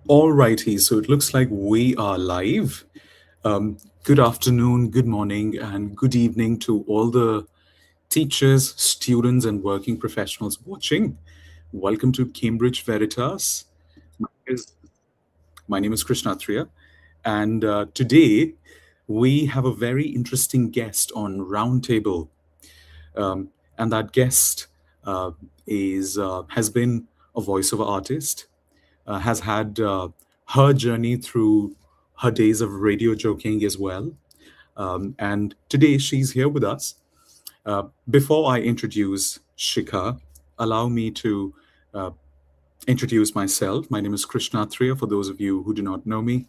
Alrighty, so it looks like we are live. Good afternoon, good morning, and good evening to all the teachers, students, and working professionals watching. Welcome to Cambridge Veritas. Is- My name is Krishna Triya, and today we have a very interesting guest on Roundtable, um, and that guest uh, is has been a voiceover artist, has had her journey through her days of radio joking as well. And today she's here with us. Before I introduce Shikha, allow me to uh, introduce myself. My name is Krishna Triya. For those of you who do not know me,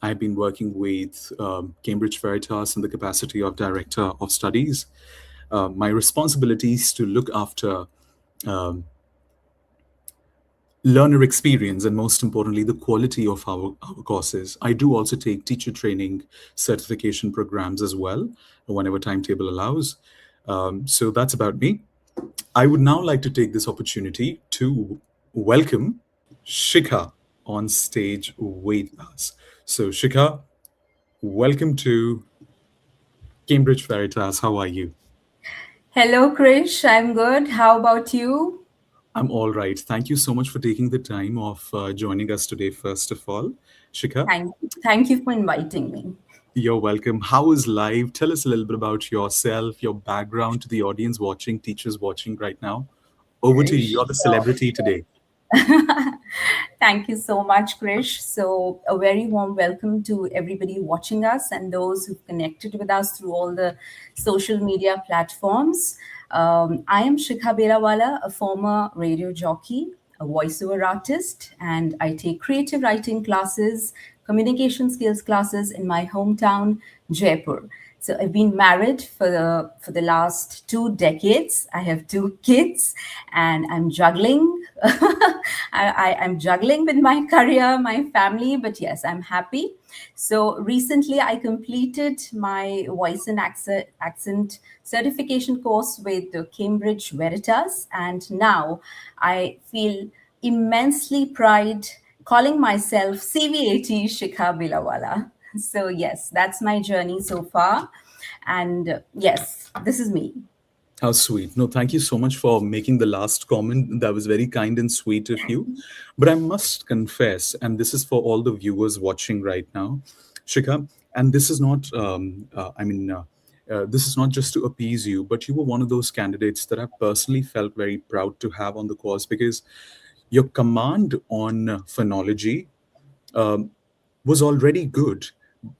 I've been working with Cambridge Veritas in the capacity of Director of Studies. My responsibility is to look after learner experience and most importantly the quality of our courses. I do also take teacher training certification programs as well whenever timetable allows. So that's about me. I would now like to take this opportunity to welcome Shikha on stage with us. So Shikha, welcome to Cambridge Veritas. How are you? Hello, Krish. I'm good. How about you? I'm all right. Thank you so much for taking the time of joining us today, first of all. Shikha, Thank you for inviting me. you're welcome. How is live? Tell us a little bit about yourself, your background to the audience watching, teachers watching right now. Over to you. You're the Sure. celebrity today. Thank you so much, Krish. So, a very warm welcome to everybody watching us and those who've connected with us through all the social media platforms. I am Shikha Belawala, a former radio jockey, a voiceover artist, and I take creative writing classes, communication skills classes in my hometown, Jaipur. So I've been married for the last 2 decades. I have two kids, and I'm juggling. I'm juggling with my career, my family, but yes, I'm happy. So recently, I completed my voice and accent certification course with the Cambridge Veritas, and now I feel immensely pride calling myself CVAT Shikha Bilawala. So yes, that's my journey so far, and yes, this is me. How sweet. No, thank you so much for making the last comment. That was very kind and sweet of you. But I must confess, and this is for all the viewers watching right now, Shikha, and this is not, this is not just to appease you, but you were one of those candidates that I personally felt very proud to have on the course because your command on phonology um, was already good,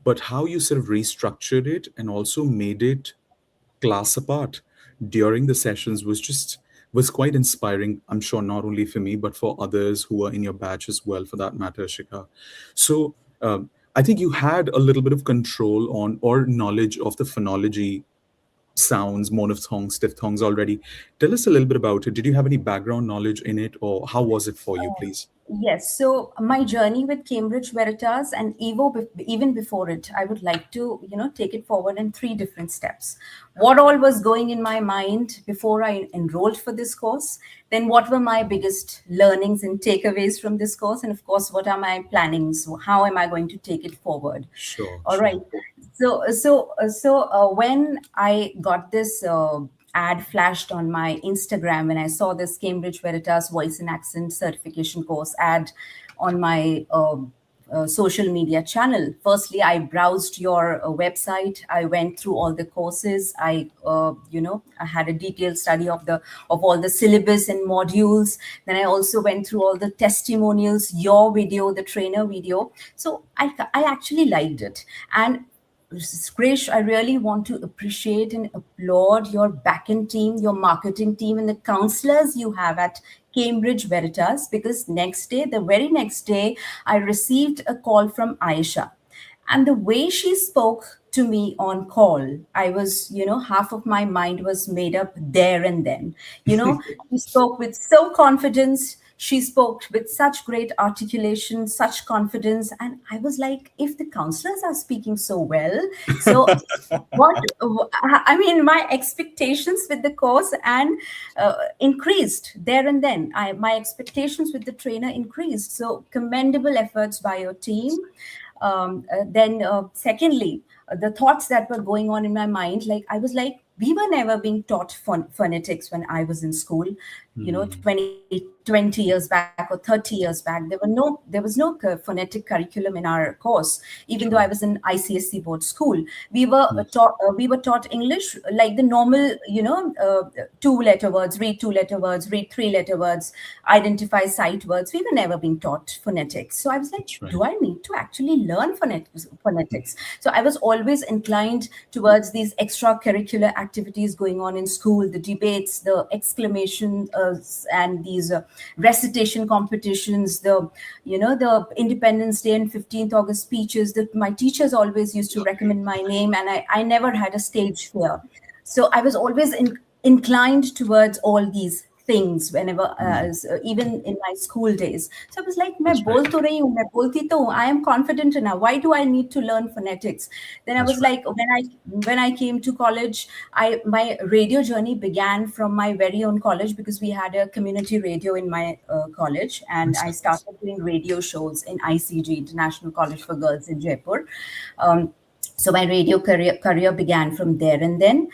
but how you sort of restructured it and also made it class apart during the sessions was quite inspiring. I'm sure not only for me but for others who are in your batch as well, for that matter, Shikha. So I think you had a little bit of control on or knowledge of the phonology sounds, monophthongs, diphthongs already. Tell us a little bit about it. Did you have any background knowledge in it, or how was it for you, please? Yes, so my journey with Cambridge Veritas and Evo, even before it, I would like to, take it forward in three different steps. What all was going in my mind before I enrolled for this course? Then what were my biggest learnings and takeaways from this course? And of course, what are my plannings? How am I going to take it forward? Sure, All sure. right. So when I got this ad flashed on my Instagram when I saw this Cambridge Veritas Voice and Accent Certification course ad on my social media channel. Firstly, I browsed your website. I went through all the courses. I had a detailed study of all the syllabus and modules. Then I also went through all the testimonials, your video, the trainer video. So I actually liked it. And Krish, I really want to appreciate and applaud your backend team, your marketing team, and the counselors you have at Cambridge Veritas. Because the very next day, I received a call from Aisha. And the way she spoke to me on call, I was, half of my mind was made up there and then. She spoke with so confidence. She spoke with such great articulation, such confidence. And I was like, if the counselors are speaking so well, so what I mean, my expectations with the course and increased there and then. My expectations with the trainer increased. So commendable efforts by your team. Then secondly, the thoughts that were going on in my mind, like I was like, we were never being taught phonetics when I was in school, 20 years back or 30 years back. There was no phonetic curriculum in our course, even though I was True. in ICSC board school. We were taught English like the normal, two letter words, read three letter words, identify sight words. We were never being taught phonetics. So I was like, That's right. do I need to actually learn phonetics? So I was always inclined towards these extracurricular activities going on in school, the debates, the exclamation and these recitation competitions, the Independence Day and 15th August speeches. That my teachers always used to recommend my name, and I never had a stage fear. So I was always inclined towards all these things whenever even in my school days. So I was like, मैं That's right. बोल तो रही हूँ, मैं बोलती तो हूँ, I am confident enough, why do I need to learn phonetics? Then I That's was right. like, when I came to college, my radio journey began from my very own college, because we had a community radio in my college, and That's I nice. started doing radio shows in ICG, International College for Girls in Jaipur. So my radio career began from there. And then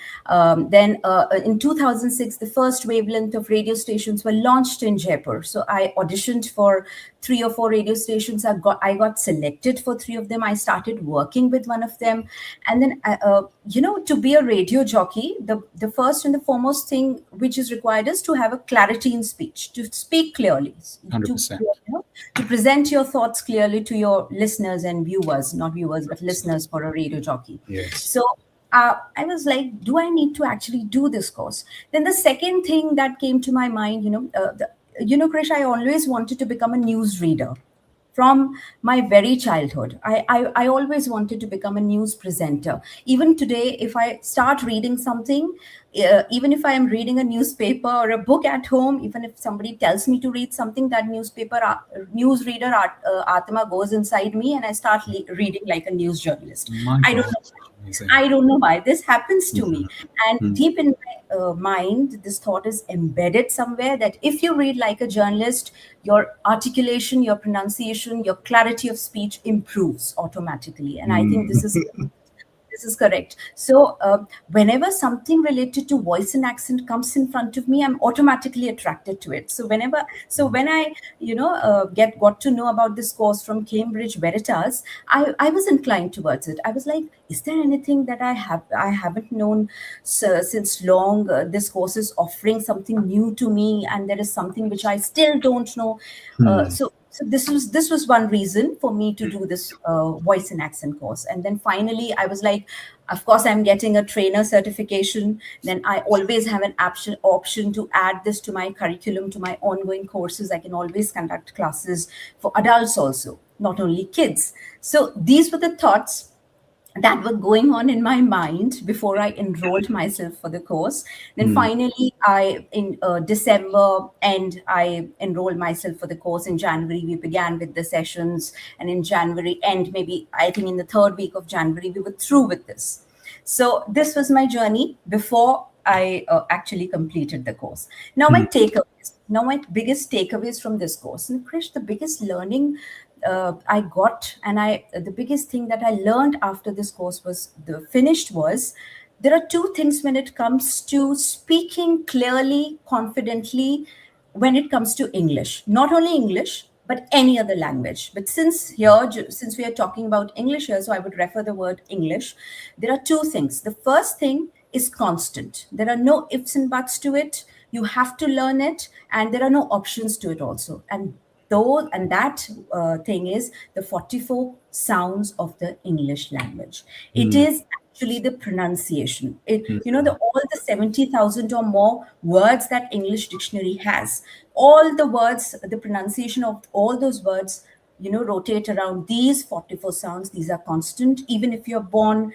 in 2006, the first wavelength of radio stations were launched in Jaipur. So I auditioned for 3 or 4 radio stations. I got selected for 3 of them. I started working with one of them. And then to be a radio jockey, the first and the foremost thing which is required is to have a clarity in speech, to speak clearly, to 100%. to present your thoughts clearly to your listeners and viewers, not viewers, but listeners, for a radio jockey. Yes. So I was like, do I need to actually do this course? Then the second thing that came to my mind, Krish, I always wanted to become a news reader from my very childhood. I always wanted to become a news presenter. Even today, if I start reading something, even if I am reading a newspaper or a book at home, even if somebody tells me to read something, that newsreader Atma goes inside me, and I start reading like a news journalist. My I don't God. know. Amazing. I don't know why this happens to me. Mhm. And Mhm. deep in my mind, this thought is embedded somewhere, that if you read like a journalist, your articulation, your pronunciation, your clarity of speech improves automatically. And I think this is Mm. this is correct. So, whenever something related to voice and accent comes in front of me, I'm automatically attracted to it. So when I, got to know about this course from Cambridge Veritas, I was inclined towards it. I was like, is there anything that I haven't known since long? This course is offering something new to me, and there is something which I still don't know. Hmm. So this was one reason for me to do this voice and accent course. And then finally I was like, of course I'm getting a trainer certification, then I always have an option to add this to my curriculum, to my ongoing courses. I can always conduct classes for adults also, not only kids. So these were the thoughts that were going on in my mind before I enrolled myself for the course. Then Hmm. finally, in December end, I enrolled myself for the course. In January, we began with the sessions, and in January end, maybe I think in the third week of January, we were through with this. So this was my journey before I actually completed the course. Now my Hmm. takeaways. Now my biggest takeaways from this course, and Krish, the biggest learning I got, and the biggest thing that I learned after this course was there are two things when it comes to speaking clearly, confidently, when it comes to English. Not only English, but any other language. But since we are talking about English here, so I would refer the word English. There are two things. The first thing is constant. There are no ifs and buts to it. You have to learn it, and there are no options to it also. And that thing is the 44 sounds of the English language. It Hmm. is actually the pronunciation. Hmm. All the 70,000 or more words that English dictionary has, all the words, the pronunciation of all those words, rotate around these 44 sounds. These are constant, even if you're born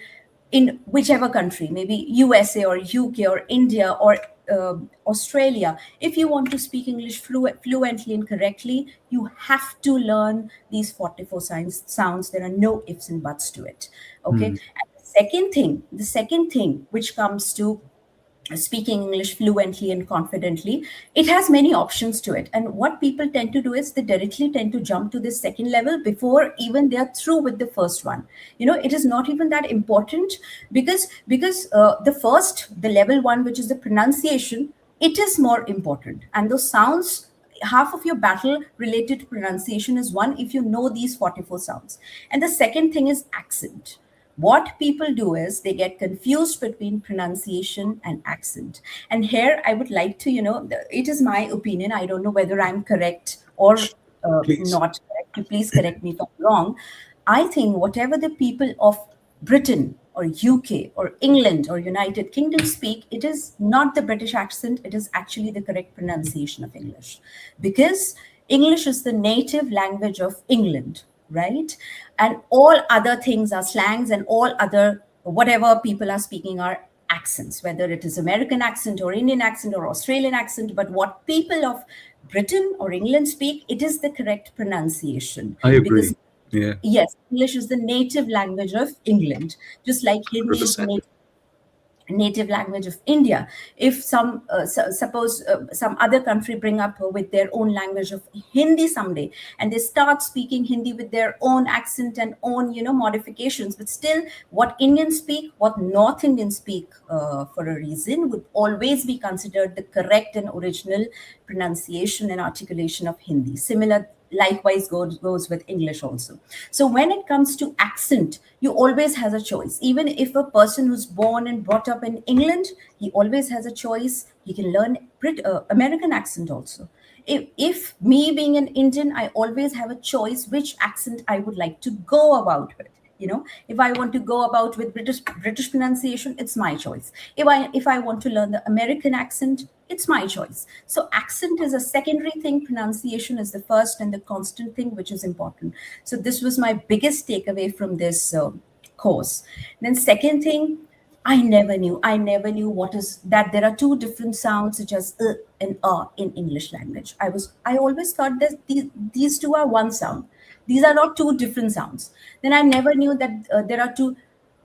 in whichever country, maybe USA or UK or India or Australia, if you want to speak English fluently and correctly, you have to learn these 44 sounds. There are no ifs and buts to it. Okay. mm, And the second thing which comes to speaking English fluently and confidently, it has many options to it. And what people tend to do is they directly tend to jump to this second level before even they are through with the first one. It is not even that important, because the level one, which is the pronunciation, it is more important. And those sounds, half of your battle related to pronunciation is one, if you know these 44 sounds. And the second thing is accent. What people do is they get confused between pronunciation and accent. And here I would like to, it is my opinion. I don't know whether I'm correct or please. not correct. You please correct me if I'm wrong. I think whatever the people of Britain or UK or England or United Kingdom speak, it is not the British accent, it is actually the correct pronunciation of English. Because English is the native language of England, right? And all other things are slangs, and all other whatever people are speaking are accents, whether it is American accent or Indian accent or Australian accent. But what people of Britain or England speak, it is the correct pronunciation. I Because agree. Yeah, yes, English is the native language of England, just like Hindi is the 100%. native language of India. If suppose some other country bring up with their own language of Hindi someday, and they start speaking Hindi with their own accent and own modifications, but still what Indians speak, what North Indians speak, for a reason, would always be considered the correct and original pronunciation and articulation of Hindi. Similar likewise goes with English also. So when it comes to accent, you always has a choice. Even if a person who's born and brought up in England, he always has a choice. He can learn American accent also. If me being an Indian, I always have a choice which accent I would like to go about with. If I want to go about with British pronunciation, it's my choice. If I want to learn the American accent, it's my choice. So accent is a secondary thing, pronunciation is the first and the constant thing which is important. So this was my biggest takeaway from this course. Then second thing, I never knew what is that there are two different sounds such as and in English language. I always thought that these two are one sound. These are not two different sounds. Then I never knew that there are two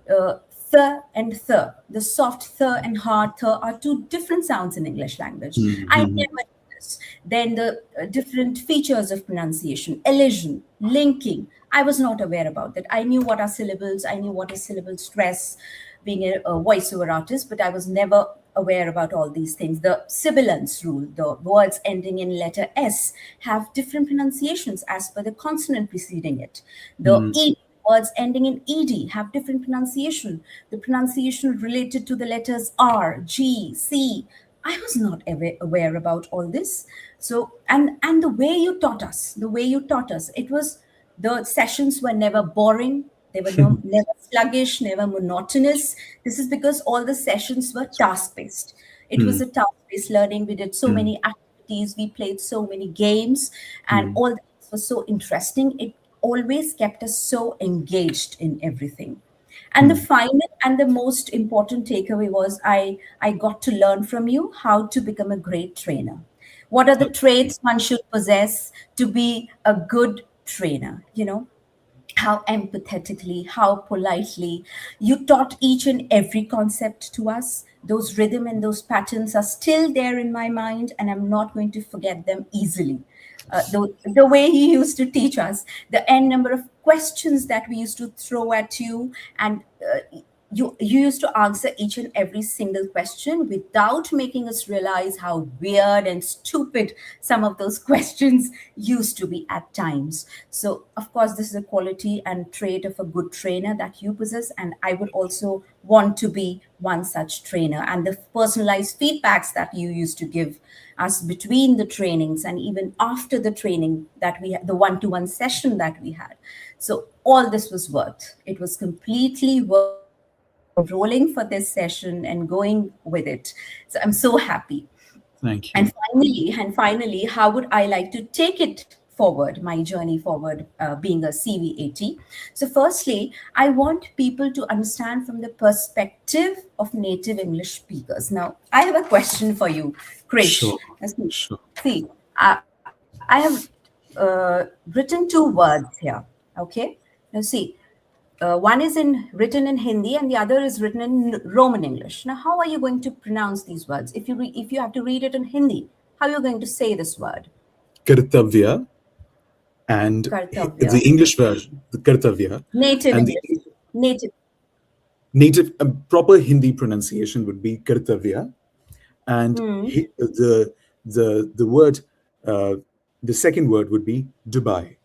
th and th. The soft th and hard th are two different sounds in English language. I Mm-hmm. never knew this. Then the different features of pronunciation, elision, linking. I was not aware about that. I knew what are syllables. I knew what is syllable stress, being a voiceover artist, but I was never aware about all these things. The sibilance rule, the words ending in letter S have different pronunciations as per the consonant preceding it. The Mm, E words ending in ed have different pronunciation. The pronunciation related to the letters R, G, C. I was not aware about all this. So, and the way you taught us, it was, the sessions were never boring. They were never sluggish, never monotonous. This is because all the sessions were task based. It was mm, a task based learning. We did so mm, many activities, we played so many games, and mm, all that was so interesting. It always kept us so engaged in everything. And the mm. final and the most important takeaway was I got to learn from you how to become a great trainer. What are the traits one should possess to be a good trainer? How empathetically, how politely you taught each and every concept to us. Those rhythm and those patterns are still there in my mind, and I'm not going to forget them easily. The way he used to teach us, the n number of questions that we used to throw at you, and you used to answer each and every single question without making us realize how weird and stupid some of those questions used to be at times. So of course this is a quality and trait of a good trainer that you possess, and I would also want to be one such trainer. And the personalized feedbacks that you used to give us between the trainings and even after the training that we had, the one-to-one session that we had, so all this was worth, it was completely worth enrolling for this session and going with it. So I'm so happy. Thank you. And finally, how would I like to take it forward, my journey forward, being a CVAT. So, firstly, I want people to understand from the perspective of native English speakers. Now, I have a question for you, Krish. Sure. Now, see, Sure. see, I have written two words here. Okay. Now, see, one is written in Hindi and the other is written in Roman English. Now, how are you going to pronounce these words? If you have to read it in Hindi, how are you going to say this word? Kartavya, and Kartavya. the English version, the Kartavya, Native and the English. Native. native proper Hindi pronunciation would be Kartavya, and the word, uh, the second word would be Dubai.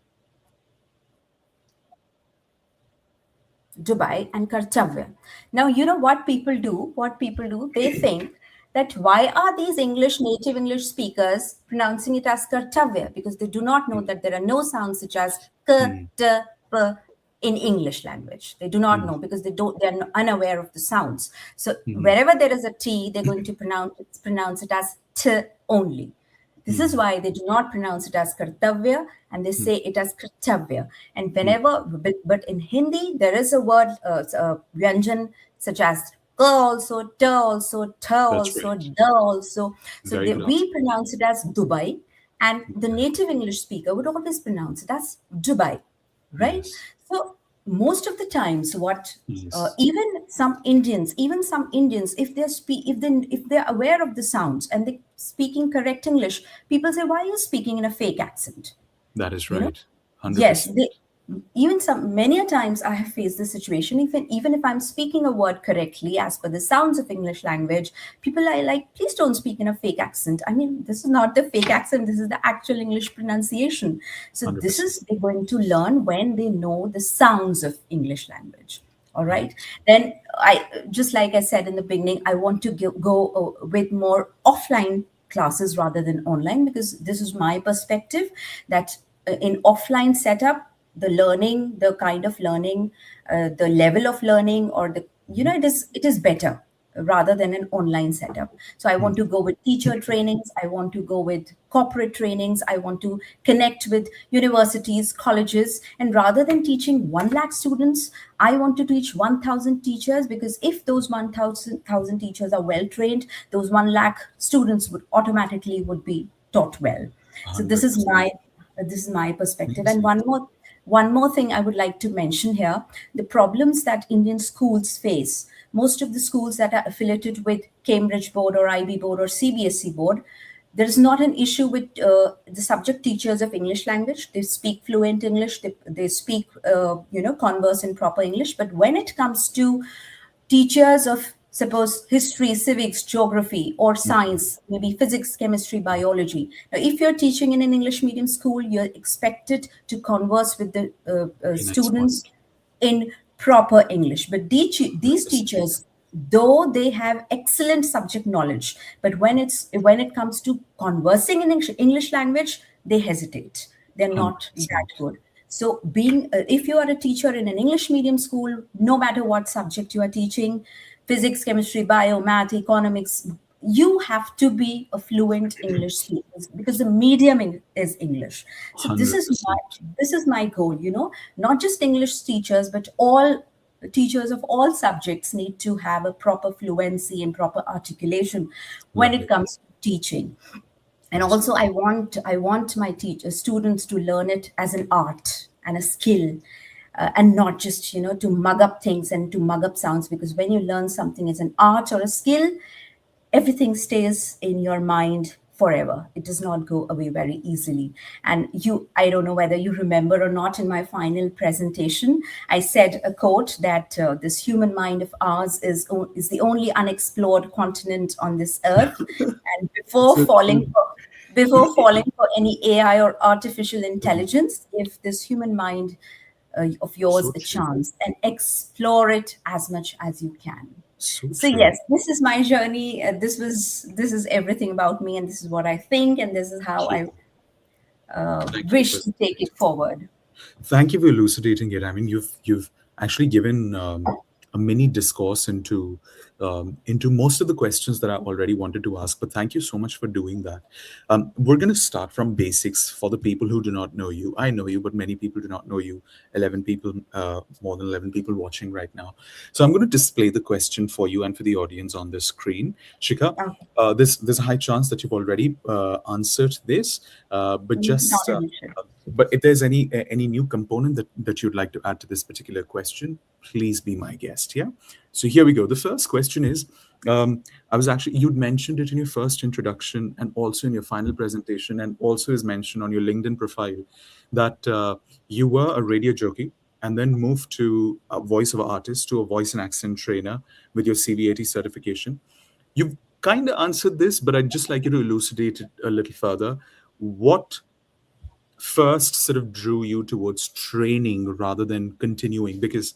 Dubai and Kartavya. Now, you know what people do? What people do? They think that why are these English, native English speakers pronouncing it as Kartavya? Because they do not know that there are no sounds such as K, T, P in English language. They do not know because they're unaware of the sounds. So wherever there is a T, they're going to pronounce it as T only. This is why they do not pronounce it as kartavya and they say it as kartavya. And but in Hindi, there is a word, vyanjan, such as ka also, ta also, ta That's also, right. da also. So Very well we said. pronounce it as Dubai, and the native English speaker would always pronounce it as Dubai, right? Yes. So most of the times, what Yes. even some Indians, if they're aware of the sounds and they speaking correct English, people say, "Why are you speaking in a fake accent?" That is You know, right. yes, 100%. they even some many a times I have faced this situation. Even if I'm speaking a word correctly as per the sounds of English language, people are like, please don't speak in a fake accent. I mean, this is not the fake accent, this is the actual English pronunciation. So this 100%. is they're going to learn when they know the sounds of English language. All right. Right. Then I just like I said in the beginning, I want to go with more offline classes rather than online, because this is my perspective that in offline setup, the learning, the kind of learning, the level of learning, or the it is better rather than an online setup. So I want to go with teacher trainings, I want to go with corporate trainings, I want to connect with universities, colleges, and rather than teaching 1 lakh students, I want to teach 1000 teachers, because if those 1000 teachers are well trained, those 1 lakh students would automatically would be taught well. So 100%. this is my perspective. And Amazing. one more thing I would like to mention here: the problems that Indian schools face. Most of the schools that are affiliated with Cambridge Board or IB Board or CBSE Board, there is not an issue with the subject teachers of English language. They speak fluent English. They speak, converse in proper English. But when it comes to teachers of, suppose, history, civics, geography, or science, maybe physics, chemistry, biology. Now, if you're teaching in an English medium school, you're expected to converse with the Very nice students point. in proper English. But these 100%. teachers, though they have excellent subject knowledge, but when it comes to conversing in English language, they hesitate. They're not that 100%. good. So, if you are a teacher in an English medium school, no matter what subject you are teaching, physics, chemistry, bio, math, economics, you have to be a fluent English speaker, because the medium is English. So $100. this is my goal. Not just English teachers, but all teachers of all subjects need to have a proper fluency and proper articulation when Love it it. comes to teaching. And Yes. also I want my students to learn it as an art and a skill, and not just to mug up things and to mug up sounds, because when you learn something as an art or a skill, everything stays in your mind forever. It does not go away very easily. And I don't know whether you remember or not, in my final presentation, I said a quote that this human mind of ours is the only unexplored continent on this earth. And So true. before falling for any AI or artificial intelligence, give this human mind of yours So a true. chance and explore it as much as you can. So So true. yes, this is my journey. This is everything about me, and this is what I think, and this is how Thank I you. Thank you wish for to take it forward. thank you for elucidating it. I mean, you've actually given a mini discourse into into most of the questions that I already wanted to ask. But thank you so much for doing that. We're going to start from basics for the people who do not know you. I know you, but many people do not know you. 11 people, more than 11 people watching right now. So I'm going to display the question for you and for the audience on the screen. Shikha, Okay. there's a high chance that you've already answered this, but Not just an issue. but if there's any new component that you'd like to add to this particular question, please be my guest. Yeah. So here we go. The first question is, I was actually you'd mentioned it in your first introduction and also in your final presentation, and also is mentioned on your LinkedIn profile that you were a radio jockey and then moved to a voice of artist to a voice and accent trainer with your CVAT certification. You've kind of answered this, but I'd just like you to elucidate it a little further. What first sort of drew you towards training rather than continuing? Because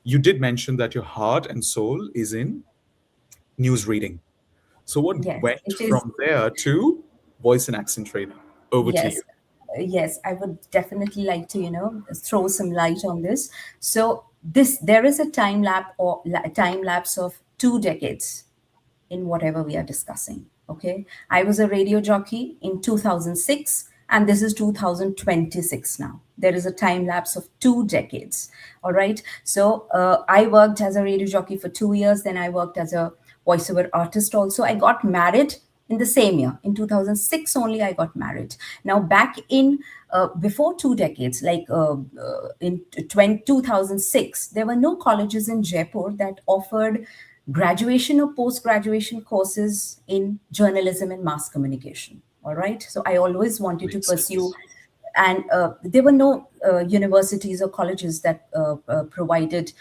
you did mention that your heart and soul is in news reading. So, what Yes, went it is. from there to voice and accent training? Over to you. Yes, yes, I would definitely like to, throw some light on this. So this there is a time lapse of 2 decades in whatever we are discussing. Okay. I was a radio jockey in 2006, and this is 2026 now. There is a time lapse of 2 decades. All right. So I worked as a radio jockey for 2 years. Then I worked as a voiceover artist also. I got married in the same year. In 2006 only, I got married. Now, back in before 2 decades, like in 2006, there were no colleges in Jaipur that offered graduation or post graduation courses in journalism and mass communication. All right. So I always wanted to Makes pursue, sense. and there were no universities or colleges that provided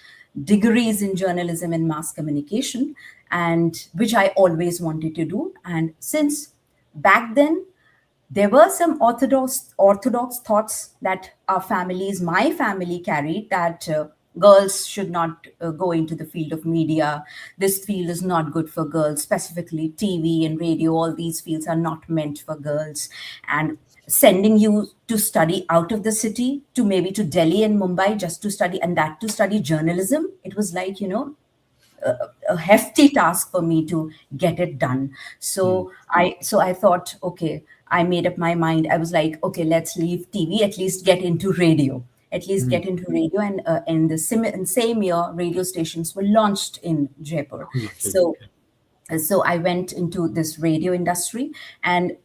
degrees in journalism and mass communication, and which I always wanted to do. And since back then there were some orthodox thoughts that my family carried, that girls should not go into the field of media. This field is not good for girls, specifically TV and radio. All these fields are not meant for girls. And sending you to study out of the city, to maybe to Delhi and Mumbai, just to study, and that to study journalism, it was like, a hefty task for me to get it done. Hmm. So I thought, okay, I made up my mind. I was like, okay, let's leave TV, at least get into radio. At least Hmm. get into radio, and in the same year, radio stations were launched in Jaipur. Lovely. So I went into this radio industry, and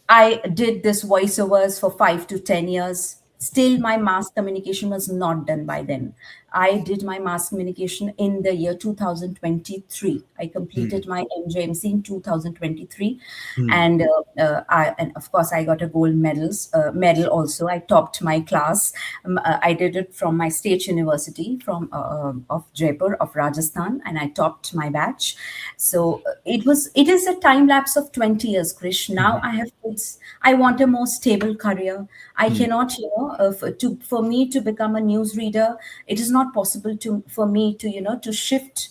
I did this voiceovers for 5 to 10 years. Still, my mass communication was not done by then. I did my mass communication in the year 2023. I Hmm. completed my MJMC in 2023, Hmm. and and of course I got a medal also. I topped my class. I did it from my state university from of Jaipur of Rajasthan, and I topped my batch. So it is a time lapse of 20 years, Krish. Now I have kids. I want a more stable career. I Hmm. cannot, for me to become a news reader, it is not possible to for me to, to shift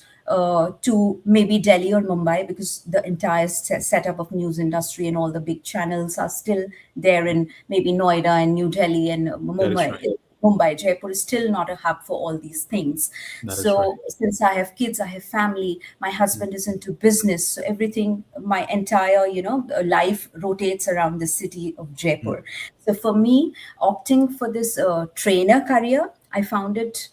to maybe Delhi or Mumbai, because the entire setup of news industry and all the big channels are still there in maybe Noida and New Delhi and That is Mumbai. right. Mumbai, Jaipur is still not a hub for all these things. That is right. So since I have kids, I have family, my husband is into business. So everything, my entire, life rotates around the city of Hmm. Jaipur. So for me, opting for this trainer career, I found it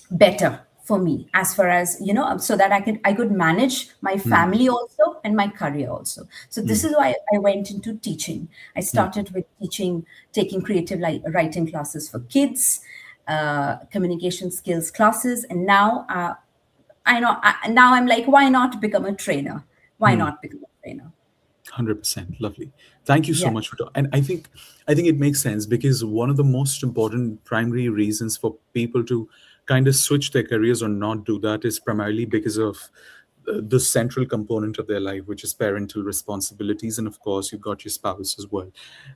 better for me, as far as, so that I could manage my Hmm. family also and my career also. So this Hmm. is why I went into teaching. I Hmm. started with teaching, taking creative writing classes for kids, communication skills classes, and now now I'm like, why not become a trainer? Why Hmm. not become a trainer? 100%. Lovely. Thank you so Yeah. much for and I think it makes sense because one of the most important primary reasons for people to kind of switch their careers or not do that is primarily because of the central component of their life, which is parental responsibilities, and of course you've got your spouse as well.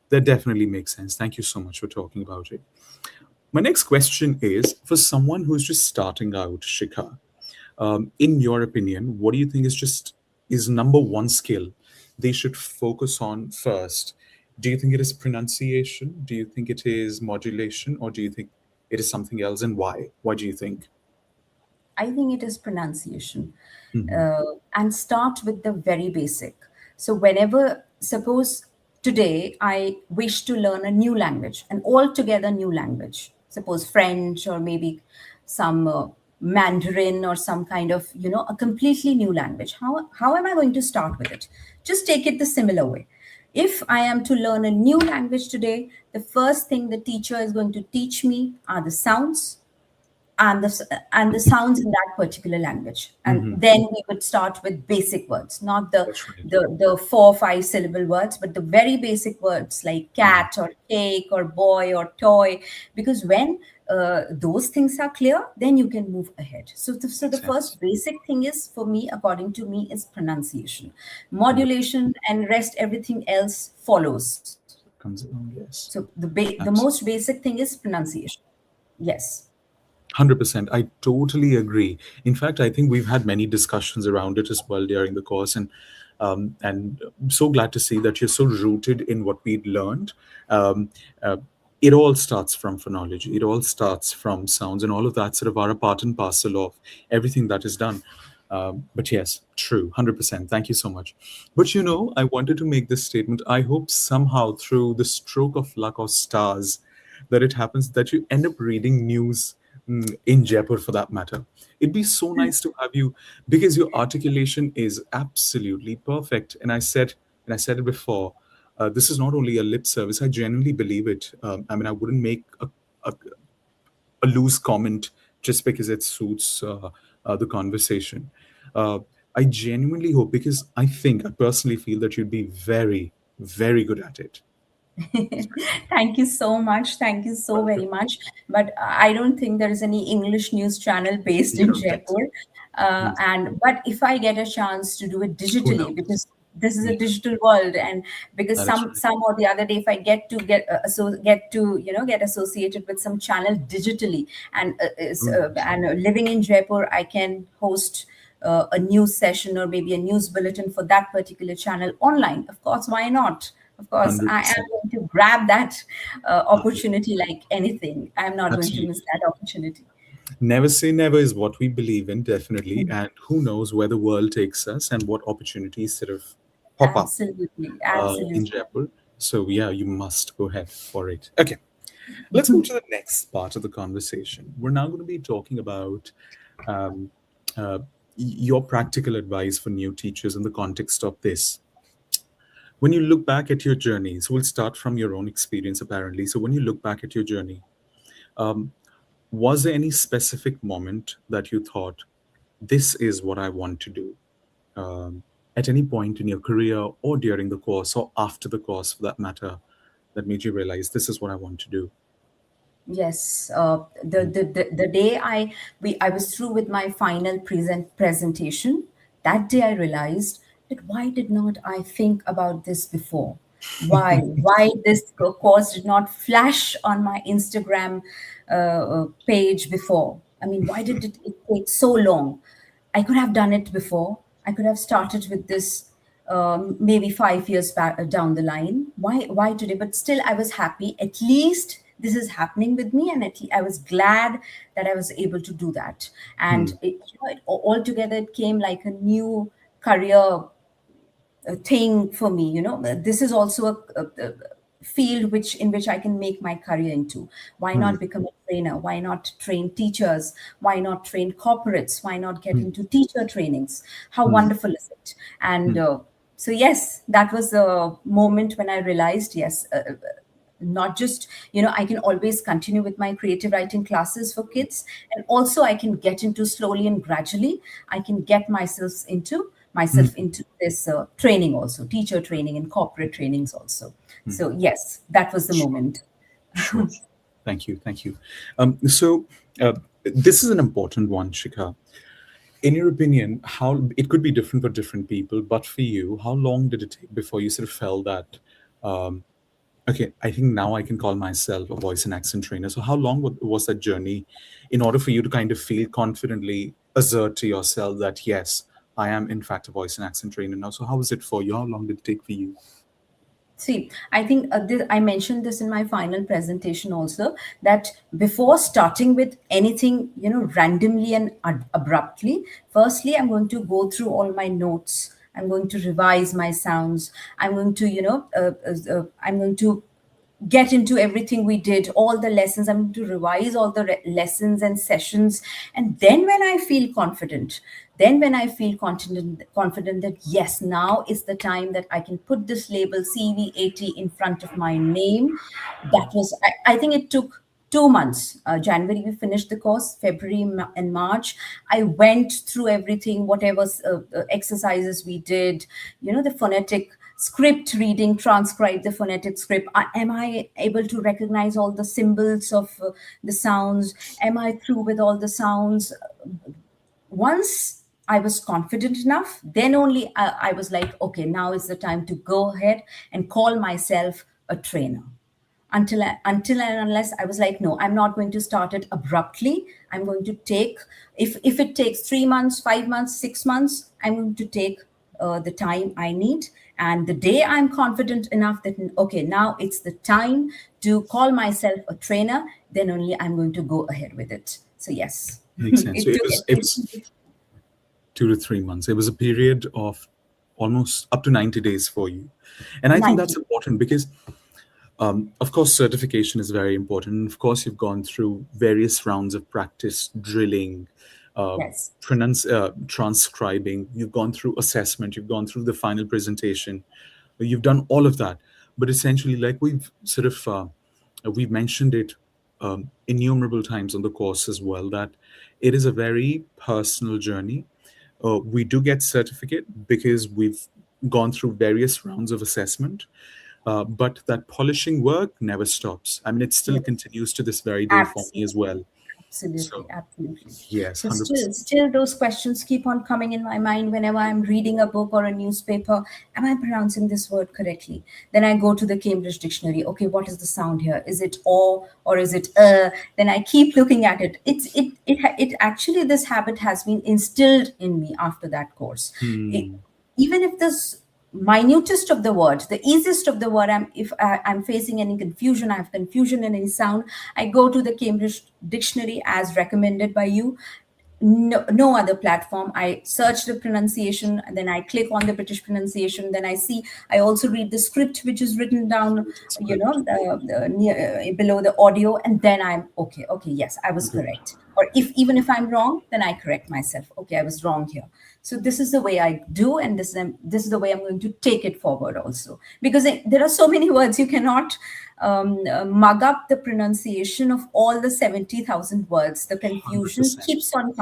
That definitely makes sense. Thank you so much for talking about it. My next question is for someone who's just starting out, Shikha. In your opinion, what do you think is number one skill they should focus on first? Do you think it is pronunciation? Do you think it is modulation? Or do you think it is something else? And why? Why do you think? I think it is pronunciation. Hmm. uh, and start with the very basic. So, whenever, suppose today I wish to learn a new language, an altogether new language, suppose French or maybe some Mandarin or some kind of, a completely new language. How am I going to start with it? Just take it the similar way. If I am to learn a new language today, the first thing the teacher is going to teach me are the sounds, and the sounds in that particular language, and Hmm. then we would start with basic words, not the That's right. the the 4 or 5 syllable words, but the very basic words like Hmm. cat or cake or boy or toy, because when those things are clear, then you can move ahead. So the Makes sense. first basic thing is, for me, according to me, is pronunciation. 100% Modulation and rest, everything else follows. comes along. Yes. So the most Absolutely. basic thing is pronunciation. Yes. 100%. I totally agree. In fact, I think we've had many discussions around it as well during the course, and I'm so glad to see that you're so rooted in what we'd learned. Um, uh, it all starts from phonology. It all starts from sounds, and all of that sort of are a part and parcel of everything that is done. But yes, true, 100%. Thank you so much. But I wanted to make this statement. I hope somehow through the stroke of luck or stars, that it happens that you end up reading news in Jaipur for that matter. It'd be so nice to have you because your articulation is absolutely perfect. And I said it before. This is not only a lip service. I genuinely believe it. I mean, I wouldn't make a, a loose comment just because it suits the conversation. Uh, I genuinely hope, because I personally feel that you'd be very, very good at it. Thank you so much. Thank you so very Welcome. much. But I don't think there is any English news channel based You in don't think so? Jaipur. And but if I get a chance to do it Who digitally, knows? because this is a Yeah, digital world, and because that is some or the other day, if I get associated with some channel digitally, and who knows? living in Jaipur, I can host a news session or maybe a news bulletin for that particular channel online. Of course, why not? Of course, I am 100%. going to grab that opportunity like anything. I'm not going to miss Absolutely. that opportunity. Never say never is what we believe in, definitely. And who knows where the world takes us and what opportunities sort of pop up Absolutely, in absolutely. Jaipur. So, yeah, you must go ahead for it. Okay, let's move to the next part of the conversation. We're now going to be talking about um, uh, your practical advice for new teachers in the context of this. When you look back at your journey, so we'll start from your own experience, apparently. So, when you look back at your journey, um, was there any specific moment that you thought, this is what I want to do? At any point in your career or during the course or after the course for that matter, that made you realize this is what I want to do? Yes, the day I was through with my final presentation, that day I realized that why did not I think about this before? Why this course did not flash on my Instagram page before? I mean, why did it take so long? I could have done it before. I could have started with this maybe 5 years back down the line. Why today? But still, I was happy. At least this is happening with me, and I was glad that I was able to do that. Hmm. And altogether, it came like a new career thing for me. This is also a field which I can make my career into. Why Hmm. not become a trainer? Why not train teachers? Why not train corporates? Why not get Hmm. into teacher trainings? How Hmm. wonderful is it? And Hmm. so yes, that was the moment when I realized, yes, not just, I can always continue with my creative writing classes for kids, and also I can get into, slowly and gradually I can get myself Hmm. into this training, also teacher training and corporate trainings also. So yes, that was the Sure. moment. Sure. Thank you. Thank you. So, this is an important one, Shikha. In your opinion, how it could be different for different people, but for you, how long did it take before you sort of felt that, um, okay, I think now I can call myself a voice and accent trainer? So, how long was that journey in order for you to kind of feel confidently assert to yourself that, yes, I am in fact a voice and accent trainer now? So, how was it for you? How long did it take for you? See, I think I mentioned this in my final presentation also, that before starting with anything, randomly and abruptly, firstly, I'm going to go through all my notes. I'm going to revise my sounds. I'm going to, I'm going to get into everything we did, all the lessons. I'm going to revise all the lessons and sessions. And then when I feel confident, confident that yes, now is the time that I can put this label CV80 in front of my name. That was, I think it took 2 months. January, we finished the course. February and March, I went through everything, whatever exercises we did, the phonetic script reading, transcribe the phonetic script. Am I able to recognize all the symbols of the sounds? Am I through with all the sounds? Once I was confident enough, then only I was like, okay, now is the time to go ahead and call myself a trainer. Until and unless I was like, no, I'm not going to start it abruptly. I'm going to take, if it takes 3 months, 5 months, 6 months, I'm going to take the time I need. And the day I'm confident enough that, okay, now it's the time to call myself a trainer, then only I'm going to go ahead with it. So yes, Makes sense. So it it took was it, it it, was 2 to 3 months. It was a period of almost up to 90 days for you. And I think that's 90. important because, of course, certification is very important. And of course, you've gone through various rounds of practice, drilling, uh, Yes. transcribing. You've gone through assessment. You've gone through the final presentation. You've done all of that. But essentially, like we've mentioned it innumerable times on the course as well, that it is a very personal journey. We do get certificate because we've gone through various rounds of assessment, but that polishing work never stops. I mean, it still Yes. continues to this very day for me as Absolutely. well. Absolutely, So absolutely. yes, So 100%. still those questions keep on coming in my mind whenever I'm reading a book or a newspaper. Am I pronouncing this word correctly? Then I go to the Cambridge Dictionary. Okay, what is the sound here? Is it or is it Then I keep looking at it. It actually, this habit has been instilled in me after that course. It, Hmm. even if this minutest of the word, the easiest of the word, if I'm facing any confusion, I have confusion in any sound, I go to the Cambridge Dictionary as recommended by you. No other platform. I search the pronunciation, and then I click on the British pronunciation. Then I see. I also read the script, which is written down, Script. below the audio, and then I'm okay. Okay, yes, I was Good. correct. Or if even if I'm wrong, then I correct myself. Okay, I was wrong here. So this is the way I do, and this is the way I'm going to take it forward also, because there are so many words you cannot mug up the pronunciation of all the 70,000 words. The confusion 100%. keeps on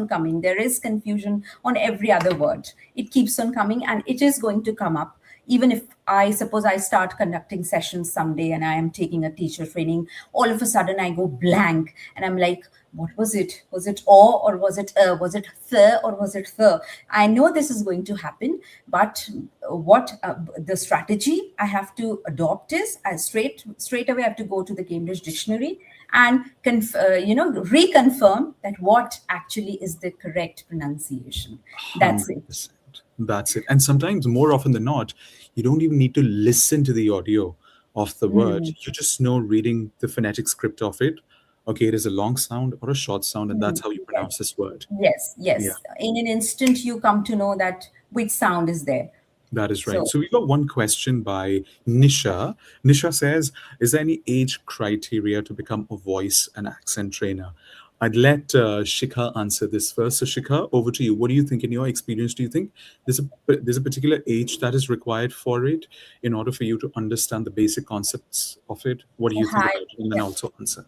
coming. There is confusion on every other word. It keeps on coming, and it is going to come up. Even if I suppose I start conducting sessions someday and I am taking a teacher training, all of a sudden I go blank and I'm like, what was it? Was it or was it was it the or was it the? I know this is going to happen, but what the strategy I have to adopt is I straight away I have to go to the Cambridge Dictionary and reconfirm that what actually is the correct pronunciation. That's it. 100%. That's it. And sometimes, more often than not, you don't even need to listen to the audio of the word. Mm, You just know reading the phonetic script of it. Okay, it is a long sound or a short sound, and that's how you yes, pronounce this word. yes, Yeah. yes. In an instant, you come to know that which sound is there. That is right. So So we got one question by Nisha. Nisha says, is there any age criteria to become a voice and accent trainer? I'd let Shikha answer this first. So Shikha, over to you. What do you think, in your experience, do you think there's a particular age that is required for it in order for you to understand the basic concepts of it? What do you think hi, about it? And then yeah. also answer.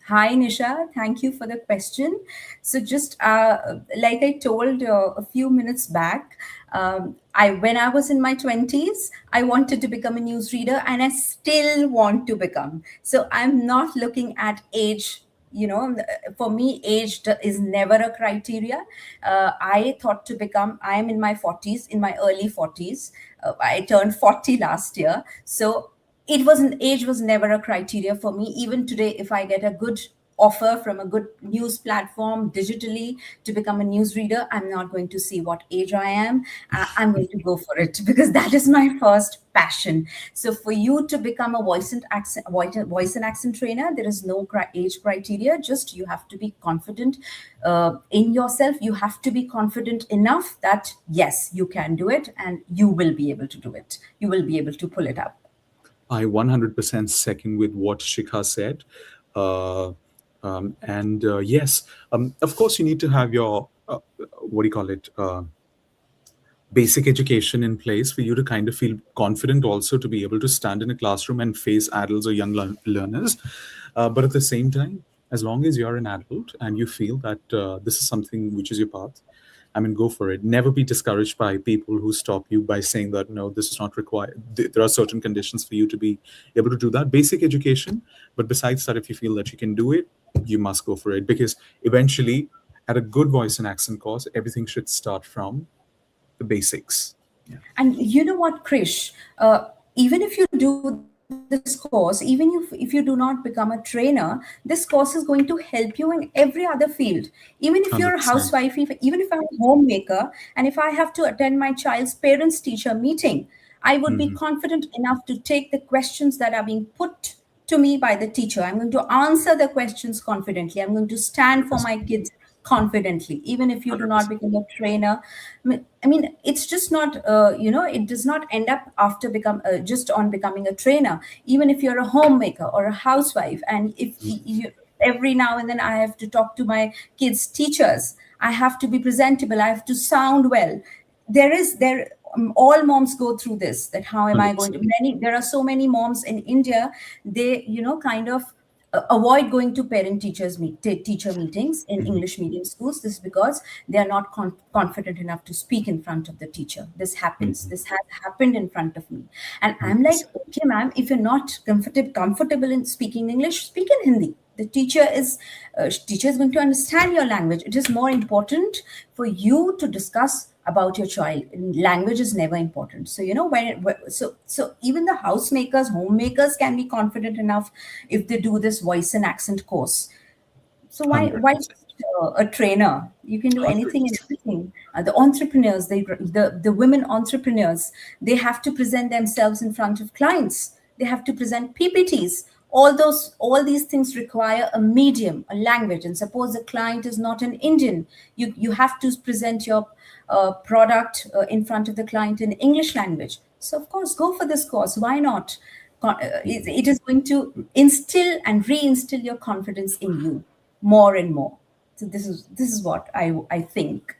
Hi, Nisha. Thank you for the question. So, just like I told a few minutes back, I when I was in my 20s, I wanted to become a newsreader, and I still want to become. So, I'm not looking at age. For me, is never a criteria. I thought to become. I am in my 40s, in my early 40s. I turned 40 last year. So age was never a criteria for me. Even today, if I get a good offer from a good news platform digitally to become a newsreader, I'm not going to see what age I am. I'm going to go for it because that is my first passion. So for you to become a voice and accent trainer, there is no age criteria. Just you have to be confident in yourself. You have to be confident enough that yes, you can do it, and you will be able to do it. You will be able to pull it up. I 100% second with what Shikha said. Uh, and yes, of course, you need to have your, what do you call it? Basic education in place for you to kind of feel confident also to be able to stand in a classroom and face adults or young learners. But at the same time, as long as you're an adult and you feel that this is something which is your path, I mean, go for it. Never be discouraged by people who stop you by saying that, no, this is not required. There are certain conditions for you to be able to do that. Basic education. But besides that, if you feel that you can do it, you must go for it. Because eventually, at a good voice and accent course, everything should start from the basics. Yeah. And you know what, Krish? Even if you do this course, even if you do not become a trainer, this course is going to help you in every other field. Even if you're a housewife, 100%. even if I'm a homemaker, and if I have to attend my child's parents teacher meeting, I would be Hmm. confident enough to take the questions that are being put to me by the teacher. I'm going to answer the questions confidently. I'm going to stand for my 100%. kids confidently, even if you do not 100%. become a trainer. I mean, it's just not, it does not end up after become just on becoming a trainer. Even if you're a homemaker or a housewife, and if you, every now and then I have to talk to my kids' teachers, I have to be presentable, I have to sound well. All moms go through this, that how am I going to, 100%. there are so many moms in India, they kind of avoid going to teacher meetings in Mhm. English medium schools. This is because they are not confident enough to speak in front of the teacher. Mhm. This has happened in front of me, and I'm like, 100%. okay ma'am, if you're not comfortable in speaking English, speak in Hindi. The teacher is going to understand your language. It is more important for you to discuss about your child. Language is never important. So so even the housemakers, homemakers can be confident enough if they do this voice and accent course. So why 100%. just, a trainer? You can do anything and 100%. everything. The entrepreneurs, the women entrepreneurs, they have to present themselves in front of clients. They have to present PPTs. All these things require a medium, a language. And suppose the client is not an Indian, you have to present your product in front of the client in English language. So of course, go for this course. Why not? It is going to instill and reinstill your confidence in you more and more. So this is what I think.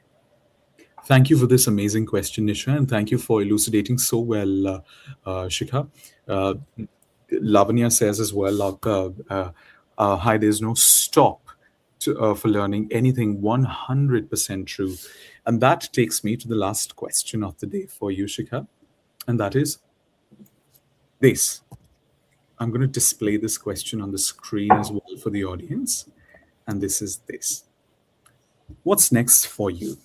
Thank you for this amazing question, Nisha, and thank you for elucidating so well, Shikha. Uh, Lavanya says as well, like, hi, there's no stop for learning anything. 100% true. And that takes me to the last question of the day for you, Shikha, and that is this. I'm going to display this question on the screen as well for the audience. And this is this. What's next for you?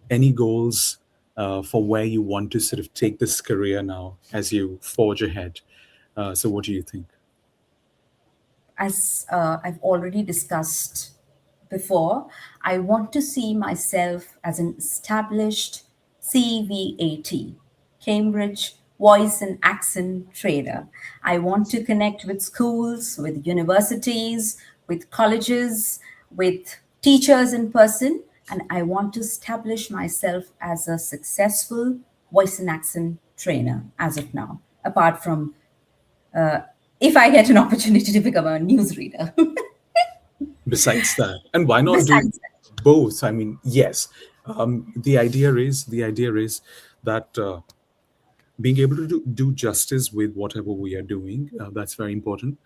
Any goals for where you want to sort of take this career now as you forge ahead? So, what do you think? As I've already discussed before, I want to see myself as an established CVAT, Cambridge Voice and Accent Trainer. I want to connect with schools, with universities, with colleges, with teachers in person, and I want to establish myself as a successful voice and accent trainer as of now, apart from if I get an opportunity to become a newsreader. Besides that, and why not do Besides that, both? I mean, yes. The idea is that being able to do justice with whatever we are doing, that's very important.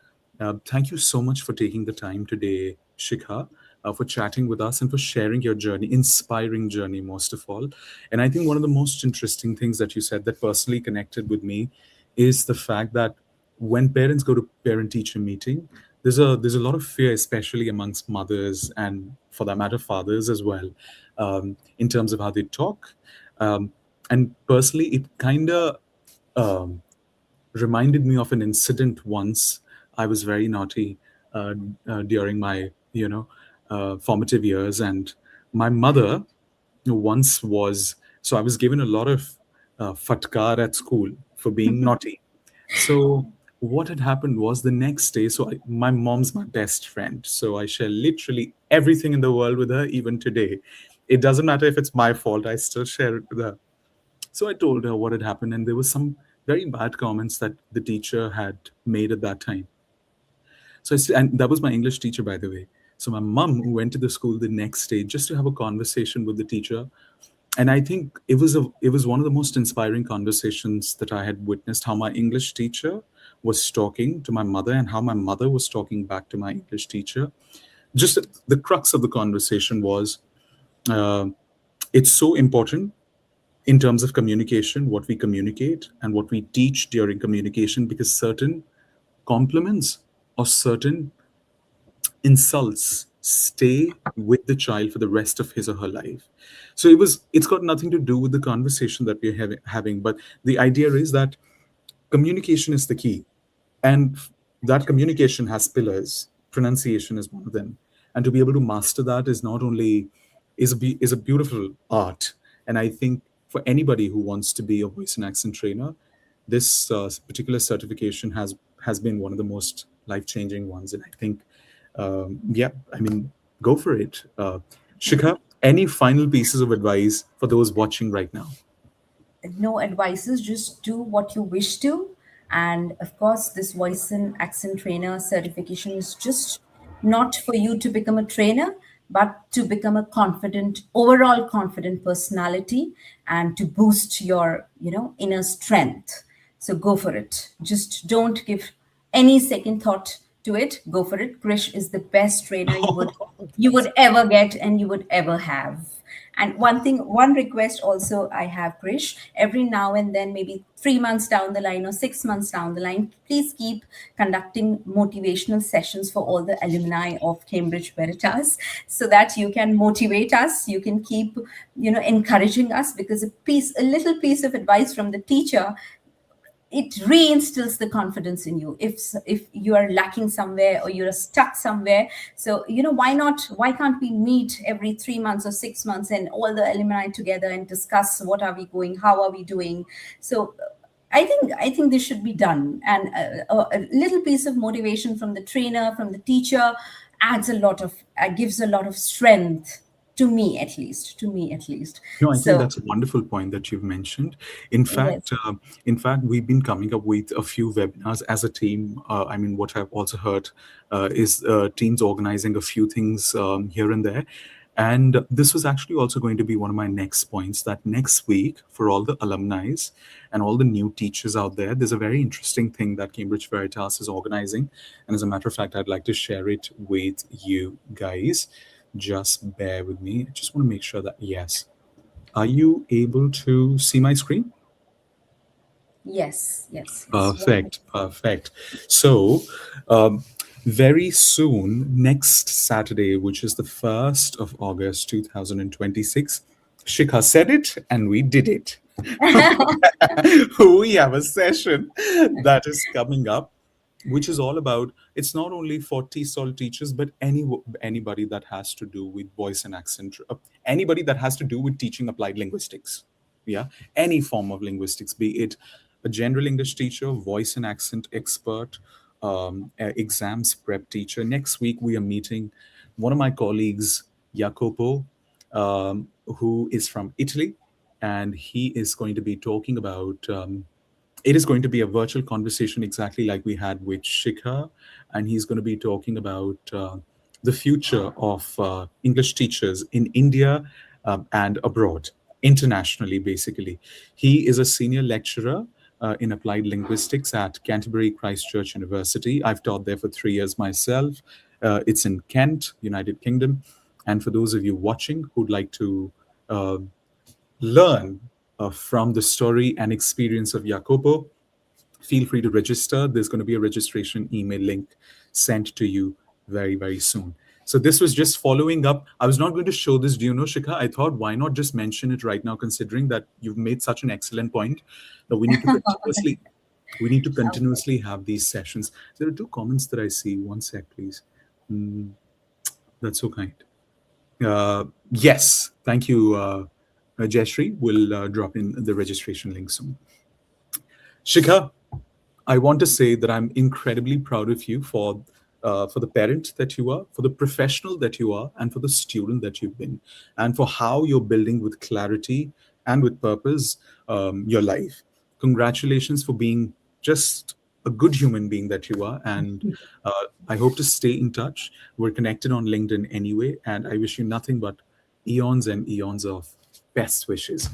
Thank you so much for taking the time today, Shikha, for chatting with us and for sharing your journey, inspiring journey, most of all. And I think one of the most interesting things that you said that personally connected with me is the fact that when parents go to parent teacher meeting, there's a lot of fear, especially amongst mothers and for that matter fathers as well, in terms of how they talk. And personally, it kind of um, reminded me of an incident once. I was very naughty. uh, during my formative years. And my mother once was, so I was given a lot of fatkar at school for being naughty. So what had happened was the next day, my mom's my best friend, so I share literally everything in the world with her. Even today, it doesn't matter if it's my fault, I still share it with her. So I told her what had happened, and there was some very bad comments that the teacher had made at that time. And that was my English teacher, by the way. So my mom went to the school the next day just to have a conversation with the teacher. And I think it was one of the most inspiring conversations that I had witnessed, how my English teacher was talking to my mother and how my mother was talking back to my English teacher. Just the crux of the conversation was, uh, it's so important in terms of communication, what we communicate and what we teach during communication, because certain compliments or certain insults stay with the child for the rest of his or her life. So it's got nothing to do with the conversation that we're having, but the idea is that communication is the key. And that communication has pillars. Pronunciation is one of them. And to be able to master that is not only is a beautiful art. And I think for anybody who wants to be a voice and accent trainer, this particular certification has been one of the most life changing ones. And I think, yeah, I mean, go for it. Shikha, any final pieces of advice for those watching right now? No advices, just do what you wish to. And of course, this voice and accent trainer certification is just not for you to become a trainer, but to become a confident, overall confident personality, and to boost your, inner strength. So go for it. Just don't give any second thought to it. Go for it. Krish is the best trainer you would ever get and you would ever have. And one request also I have, Krish, every now and then, maybe 3 months down the line or 6 months down the line, please keep conducting motivational sessions for all the alumni of Cambridge Veritas, so that you can motivate us, you can keep, encouraging us, because a little piece of advice from the teacher, it reinstills the confidence in you if you are lacking somewhere or you're stuck somewhere. So, why can't we meet every 3 months or 6 months and all the alumni together and discuss what are we going, how are we doing? So I think this should be done. And a little piece of motivation from the trainer, from the teacher, gives a lot of strength, to me at least. No, I think So that's a wonderful point that you've mentioned. In yes. fact, we've been coming up with a few webinars as a team. I mean, what I've also heard is teams organizing a few things here and there. And this was actually also going to be one of my next points, that next week, for all the alumni and all the new teachers out there, there's a very interesting thing that Cambridge Veritas is organizing. And as a matter of fact, I'd like to share it with you guys. Just bear with me. I just want to make sure that, yes. Are you able to see my screen? Yes. Perfect, perfect. So, um, very soon, next Saturday, which is the 1st of August 2026, Shikha said it and we did it. We have a session that is coming up, which is all about, it's not only for TESOL teachers, but anybody that has to do with voice and accent, anybody that has to do with teaching applied linguistics. Yeah, any form of linguistics, be it a general English teacher, voice and accent expert, exams prep teacher. Next week, we are meeting one of my colleagues, Jacopo, who is from Italy, and he is going to be talking about. It is going to be a virtual conversation, exactly like we had with Shikha, and he's going to be talking about the future of English teachers in India and abroad, internationally, basically. He is a senior lecturer in applied linguistics at Canterbury Christchurch University. I've taught there for 3 years myself. It's in Kent, United Kingdom. And for those of you watching who'd like to uh, learn from the story and experience of Jacopo, feel free to register. There's going to be a registration email link sent to you very, very soon. So this was just following up. I was not going to show this. Do you know, Shikha? I thought, why not just mention it right now, considering that you've made such an excellent point that we need to continuously We need to continuously have these sessions. There are two comments that I see. One sec, please. Mm, that's so kind. Yes, thank you, Jayashree. We'll drop in the registration link soon. Shikha, I want to say that I'm incredibly proud of you for the parent that you are, for the professional that you are, and for the student that you've been, and for how you're building with clarity and with purpose your life. Congratulations for being just a good human being that you are, and I hope to stay in touch. We're connected on LinkedIn anyway, and I wish you nothing but eons and eons of best wishes.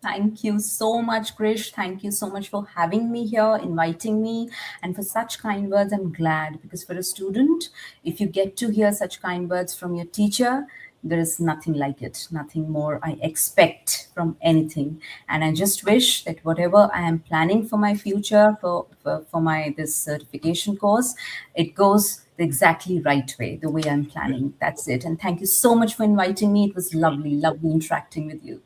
Thank you so much, Krish. Thank you so much for having me here, inviting me, and for such kind words. I'm glad because for a student, if you get to hear such kind words from your teacher, there is nothing like it, nothing more I expect from anything. And I just wish that whatever I am planning for my future, for my this certification course, it goes the exactly right way, the way I'm planning. That's it. And thank you so much for inviting me. It was lovely, lovely interacting with you.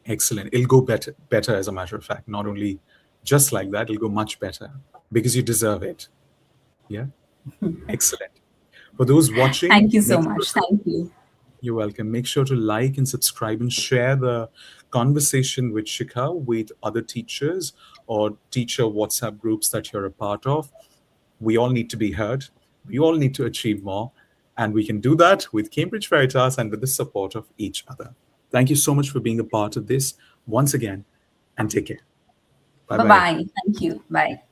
Excellent. It'll go better, as a matter of fact. Not only just like that, it'll go much better because you deserve it. Yeah. Excellent. For those watching, Thank you so make sure much. Thank you. you're welcome. Make sure to like and subscribe and share the conversation with Shikha with other teachers or teacher WhatsApp groups that you're a part of. We all need to be heard. We all need to achieve more. And we can do that with Cambridge Veritas and with the support of each other. Thank you so much for being a part of this once again, and take care. Bye Bye bye. bye. Thank you. Bye.